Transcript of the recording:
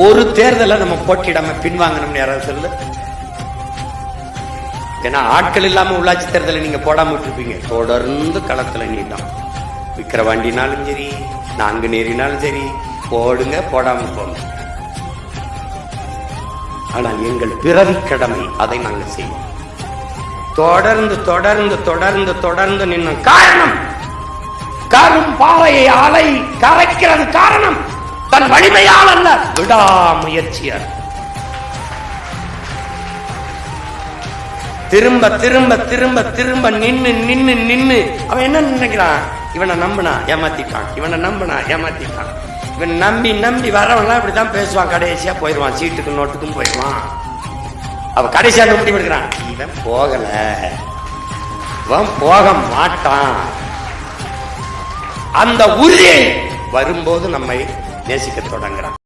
ஒரு தேர்தலை நம்ம போட்டியிடாம பின்வாங்கணும்னு யாராவது சொல்லு. ஏன்னா ஆட்கள் இல்லாம உள்ளாட்சி தேர்தலை நீங்க போடாம விட்டுருப்பீங்க. தொடர்ந்து களத்துல நீட்டம். விக்கிரவாண்டினாலும் சரி, நான்குநேரினாலும் சரி, போடுங்க, போடாம போங்க. ஆனால் எங்கள் பிறவி கடமை, அதை நாங்கள் செய்வோம். தொடர்ந்து தொடர்ந்து தொடர்ந்து தொடர்ந்து நின்ன காரணம், கரும் பாறையை அலை கரைக்கிறது காரணம் தன் வலிமையால் அல்ல, விடாமுயற்சியால். திரும்ப திரும்ப திரும்ப திரும்ப நின்னு நின்னு நின்னு அவன் என்ன நினைக்கிறான்? இவனை நம்பினா ஏமாத்திட்டான், இவனை நம்பினா ஏமாத்திட்டான். இவன் நம்பி நம்பி வரவன்லாம் இப்படித்தான் பேசுவான். கடைசியா போயிடுவான், சீட்டுக்கும் நோட்டுக்கும் போயிடுவான். அவ கடைசியா முடிவு எடுக்கிறான், இவன் போகல, இவன் போக மாட்டான். அந்த உறுதியை வரும்போது நம்மை நேசிக்க தொடங்குறான்.